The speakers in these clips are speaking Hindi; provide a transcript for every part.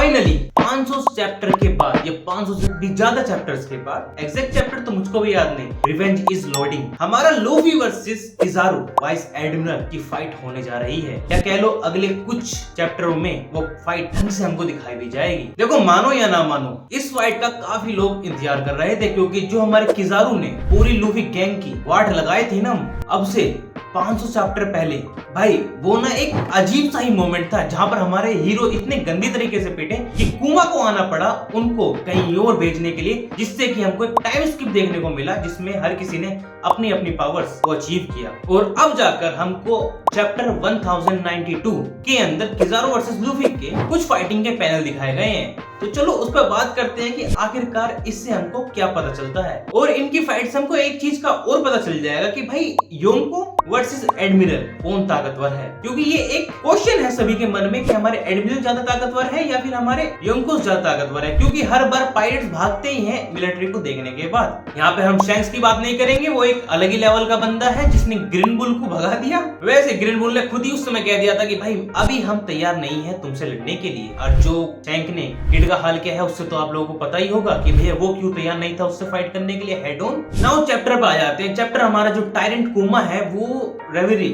फाइनली 500 चैप्टर के बाद या 500 से भी ज्यादा चैप्टर्स के बाद, एग्जैक्ट चैप्टर तो मुझको भी याद नहीं, रिवेंज इज लोडिंग, हमारा Luffy versus Kizaru vice admiral की फाइट होने जा रही है। या कह लो अगले कुछ चैप्टरों में वो फाइट ढंग से हमको दिखाई भी जाएगी। देखो मानो या ना मानो, इस फाइट का काफी लोग इंतजार कर रहे थे, क्योंकि जो हमारे किजारू ने पूरी लूफी गैंग की वाट लगाए थे ना, अब से 500 चैप्टर पहले भाई वो ना एक अजीब सा ही मोमेंट था, जहां पर हमारे हीरो इतने गंदी तरीके से पिटे कि कुमा को आना पड़ा उनको कहीं और भेजने के लिए, जिससे कि हमको एक टाइम स्किप देखने को मिला, जिसमें हर किसी ने अपनी अपनी पावर्स को अचीव किया। और अब जाकर हमको चैप्टर 1092 के अंदर किजारू वर्सेस लूफी के कुछ फाइटिंग के पैनल दिखाए गए हैं। तो चलो उस पर बात करते हैं कि आखिरकार इससे हमको क्या पता चलता है। और इनकी फाइट से हमको एक चीज का और पता चल जाएगा कि भाई योंको वर्सेस एडमिरल कौन ताकतवर है, क्योंकि ये एक क्वेश्चन है सभी के मन में कि हमारे एडमिरल ज्यादा ताकतवर है या फिर हमारे योंको ज्यादा ताकतवर है, क्योंकि हर बार पायरेट्स भागते ही हैं मिलिट्री को देखने के बाद। यहाँ पे हम शैंक्स की बात नहीं करेंगे, वो एक अलग ही लेवल का बंदा है जिसने ग्रीन बुल को भगा दिया। वैसे ग्रीन बुल ने खुद ही उस समय कह दिया था कि भाई अभी हम तैयार नहीं है तुमसे लड़ने के लिए। और जो शैंक ने किड का हाल क्या है उससे तो आप लोगों को पता ही होगा कि भैया वो क्यों तैयार नहीं था उससे फाइट करने के लिए। हेड ऑन नाउ चैप्टर पे आ जाते हैं। चैप्टर हमारा जो टायरेंट कुमा है वो रेवेरी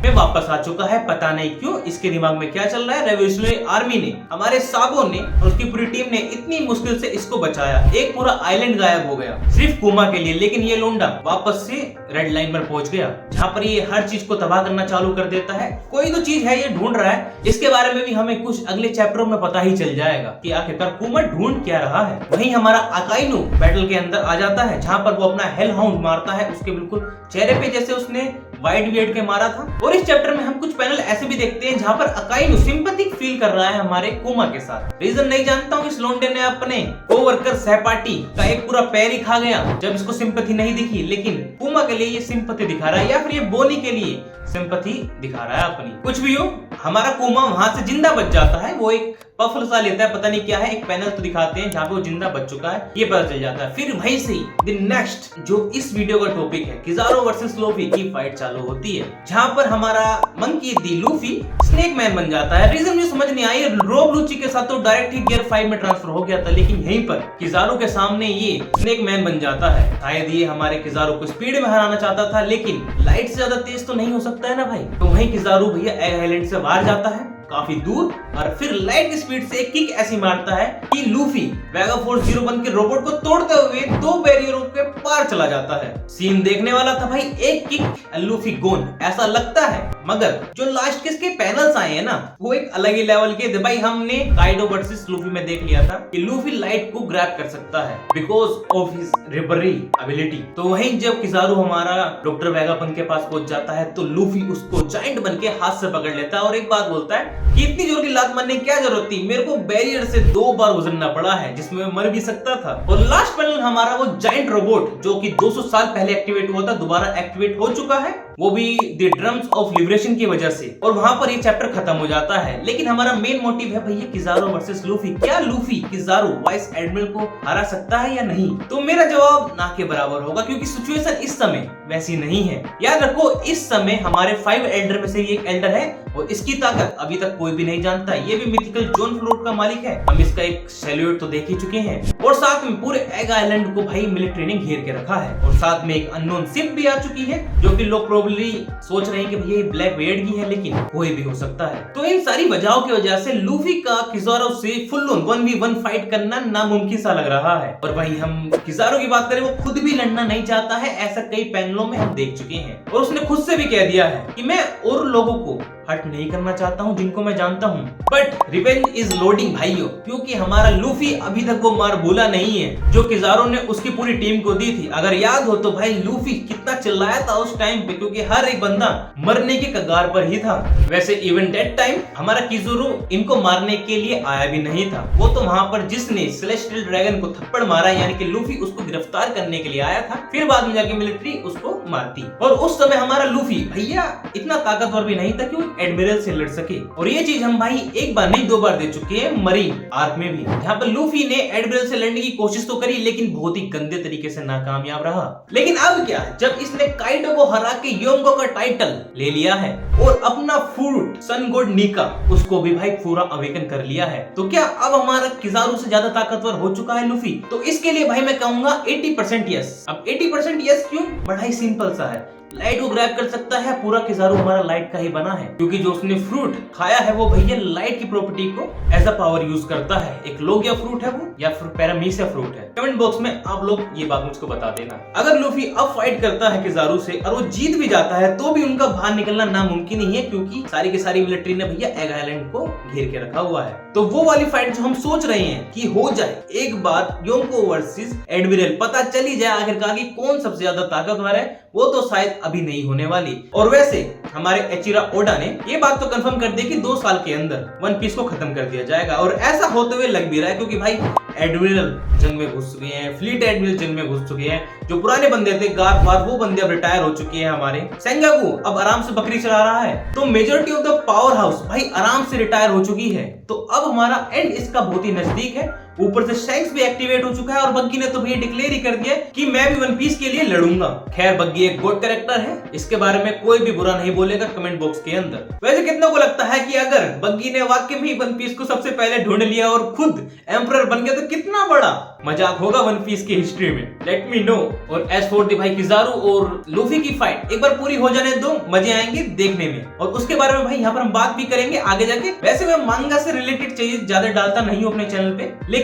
में वापस आ चुका है, पता नहीं क्यों, इसके दिमाग में क्या चल रहा है। रेवोल्यूशनरी आर्मी ने, हमारे साबो ने और उसकी पूरी टीम ने इतनी मुश्किल से इसको बचाया, एक पूरा आइलैंड गायब हो गया सिर्फ कुमा के लिए, लेकिन ये लोंडा वापस से रेड लाइन पर पहुंच गया, जहां पर ये हर चीज को तबाह करना चालू कर देता है। कोई तो चीज है ये ढूंढ रहा है, इसके बारे में भी हमें कुछ अगले चैप्टरों में पता ही चल जाएगा कि आखिरकार कुमा ढूंढ क्या रहा है। वहीं हमारा अकाइनो बैटल के अंदर आ जाता है, जहां पर वो अपना हेल हाउंड मारता है, उसके बिल्कुल चेहरे पे जैसे उसने वाइट बियर्ड के मारा था। और इस चैप्टर में हम कुछ पैनल ऐसे भी देखते हैं जहां पर अकाइनो सिंपैथिक फील कर रहा है हमारे कुमा के साथ। रीजन नहीं जानता हूँ, इस लोंडे ने अपने कोवर्कर सहपाठी का एक पूरा पैर ही खा गया जब इसको सिंपैथी नहीं दिखी, लेकिन कुमा के लिए ये सिंपैथी दिखा रहा है या फिर ये बोनी के लिए सिंपैथी दिखा रहा है अपनी। कुछ भी हो, हमारा कुमा वहां से जिंदा बच जाता है। वो एक पफल सा लेता है, पता नहीं क्या है, एक पैनल तो दिखाते हैं जहाँ पे वो जिंदा बच चुका है, ये पता चल जाता है। फिर वहीं से द नेक्स्ट जो इस वीडियो का टॉपिक है, किजारू वर्सेस लूफी की फाइट चालू होती है, जहाँ पर हमारा मंकी दी लूफी स्नेक मैन बन जाता है। रीजन मुझे समझ नहीं आई, रोब लूची के साथ तो डायरेक्ट ही गियर 5 में ट्रांसफर हो गया था, लेकिन यहीं पर किजारू के सामने ये स्नेक मैन बन जाता है। शायद ये हमारे किजारू को स्पीड में हराना चाहता था, लेकिन लाइट से ज्यादा तेज तो नहीं हो सकता है ना भाई। तो वहीं किजारू भैया एग आइलैंड से बाहर जाता है काफी दूर, और फिर लाइट की स्पीड से एक किक ऐसी मारता है कि लूफी वेगा फोर्स 01 के रोबोट को तोड़ते हुए 2 बैरियरों के पार चला जाता है। सीन देखने वाला था भाई, एक किक लूफी गोन ऐसा लगता है, मगर जो लास्ट के इसके पैनल्स आए हैं ना वो एक अलग ही लेवल के थे भाई। हमने काइडो वर्सेस लूफी में देख लिया था कि लूफी लाइट को ग्रैब कर सकता है बिकॉज ऑफ हिज रिबरी एबिलिटी। तो वहीं जब किजारू हमारा डॉक्टर वेगापन के पास पहुंच जाता है तो लूफी उसको जायंट बन के हाथ से पकड़ लेता है और एक बात बोलता है कि इतनी जोर की लात मारने की क्या जरूरत थी, मेरे को बैरियर से 2 बार गुजरना पड़ा है जिसमें मैं मर भी सकता था। और लास्ट पैनल हमारा वो जायंट रोबोट जो कि 200 साल पहले एक्टिवेट हुआ था, दोबारा एक्टिवेट हो चुका है, वो भी द ड्रम्स ऑफ लिबरेशन की वजह से। और वहां पर ये चैप्टर खत्म हो जाता है। लेकिन हमारा मेन मोटिव है भैया किजारू वर्सेस लूफी। क्या लूफी किजारू वाइस एडमिरल को हरा सकता है या नहीं? तो मेरा जवाब ना के बराबर होगा, क्योंकि सिचुएशन इस समय वैसी नहीं है। याद रखो इस समय हमारे 5 एल्डर में से एक एल्डर है और इसकी ताकत अभी तक कोई भी नहीं जानता। ये भी मिथिकल जोन फ्लोट का मालिक है, हम इसका एक सैल्यूट तो देख ही चुके हैं। और साथ में पूरे एग आइलैंड को भाई मिलिट्री ने घेर के रखा है, और साथ में एक अननोन शिप भी आ चुकी है जो कि लोग प्रोबेबली सोच रहे हैं कि भैया ये ब्लैक बेड की है, लेकिन कोई भी हो सकता है। तो इन सारी वजहों की वजह से लूफी का किजारू से फुल ऑन 1v1 फाइट करना नामुमकिन सा लग रहा है। और वहीं हम किजारू की बात करें, वो खुद भी लड़ना नहीं चाहता है, ऐसा कई पैनलों में हम देख चुके हैं। और उसने खुद से भी कह दिया है कि मैं और लोगों को हर्ट नहीं करना चाहता हूं जिनको मैं जानता हूं, बट रिवेंज इज लोडिंग भाइयों, क्योंकि हमारा लूफी अभी तक वो मार भूला नहीं है जो किजारू ने उसकी पूरी टीम को दी थी। अगर याद हो तो भाई लूफी कितना चिल्लाया था उस टाइम पे, क्योंकि हर एक बंदा मरने के कगार पर ही था। वैसे इवन दैट टाइम हमारा किजारू इनको मारने के लिए आया भी नहीं था, वो तो वहां पर जिसने सेलेस्टियल ड्रैगन को थप्पड़ मारा यानी कि लूफी उसको गिरफ्तार करने के लिए आया था, फिर बाद में जाके मिलिट्री उसको मारती। और उस समय हमारा लूफी भैया इतना ताकतवर भी नहीं था कि वो एडमिरल से लड़ सके। और ये चीज हम भाई एक बार नहीं 2 बार दे चुके हैं मरीन आर्क में भी। यहाँ पर लूफी ने एडमिरल से लड़ने की कोशिश तो करी लेकिन बहुत ही गंदे तरीके से नाकामयाब रहा। लेकिन अब क्या, जब इसने काइडो को हरा के योंगो का टाइटल ले लिया है और अपना फ्रूट सन गॉड नीका उसको भी भाई पूरा अवेकन कर लिया है, तो क्या अब हमारा किजारू से ज्यादा ताकतवर हो चुका है लूफी? तो इसके लिए भाई मैं कहूंगा 80% यस। अब 80% यस क्यों? बड़ा ही सिंपल सा है, लाइट को ग्रैब कर सकता है, पूरा किजारू हमारा लाइट का ही बना है क्योंकि जो उसने फ्रूट खाया है वो भैया लाइट की प्रॉपर्टी को एज अ पावर यूज करता है। एक लोगिया फ्रूट है वो या फिर पैरामीशिया फ्रूट है। कमेंट बॉक्स में आप लोग ये बात मुझको बता देना। अगर लूफी अब फाइट करता है किजारू से और वो जीत भी जाता है तो भी उनका बाहर निकलना नामुमकिन ही है क्योंकि सारी की सारी मिलिट्री ने भैया एग आइलैंड को घेर के रखा हुआ है। तो वो वाली फाइट जो हम सोच रहे हैं कि हो जाए एक बार योंको वर्सेस एडमिरल, पता चल ही जाए आखिरकार कि कौन सबसे ज्यादा ताकतवर है, वो तो शायद अभी नहीं होने वाली। और वैसे हमारे एचिरा ओडा ने ये बात तो कंफर्म कर दी कि 2 साल के अंदर वन पीस को खत्म कर दिया जाएगा। और ऐसा होते हुए लग भी रहा है क्योंकि भाई एडमिरल जंग में घुस चुके हैं, फ्लीट एडमिरल जंग में घुस चुके हैं, जो पुराने बंदे थे गार्ड वार वो बंदे अब रिटायर हो चुके हैं। हमारे सेंगाकू अब आराम से बकरी चला रहा है, तो majority of the power house भाई आराम से रिटायर हो चुकी है। तो अब हमारा एंड इसका बहुत ही नजदीक है। ऊपर से शैंक्स भी एक्टिवेट हो चुका है और बग्गी ने तो भैया डिक्लेयर ही कर दिया कि मैं भी वन पीस के लिए लड़ूंगा। खैर बग्गी एक गॉड कैरेक्टर है, इसके बारे में कोई भी बुरा नहीं बोलेगा कमेंट बॉक्स के अंदर। वैसे कितनों को लगता है कि अगर बग्गी ने वाकई में वन पीस को सबसे पहले ढूंढ लिया और खुद एम्परर बन गया तो कितना बड़ा मजाक होगा वन पीस की हिस्ट्री में? Let me know. और एज फॉर दी भाई किजारू और लूफी की फाइट एक बार पूरी हो जाने दो, मजे आएंगे देखने में। और उसके बारे में भाई यहाँ पर हम बात भी करेंगे आगे जाके। वैसे मैं मांगा से रिलेटेड चीजें ज्यादा डालता नहीं हूँ अपने चैनल पे, लेकिन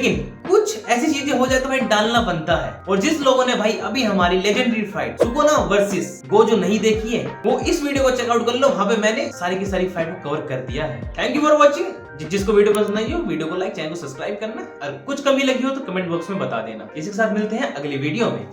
कुछ ऐसी चीजें हो जाए तो भाई डालना बनता है। और जिस लोगों ने भाई अभी हमारी लेजेंडरी फाइट सुकोना वर्सेस गोजो नहीं देखी है वो इस वीडियो को चेकआउट कर लो, वहां पे मैंने सारी की सारी फाइट को कवर कर दिया है। Thank you for watching. जिसको वीडियो पसंद आई हो वीडियो को लाइक, चैनल को सब्सक्राइब करना और कुछ कमी लगी हो तो कमेंट बॉक्स में बता देना। इसी के साथ मिलते हैं अगली वीडियो में।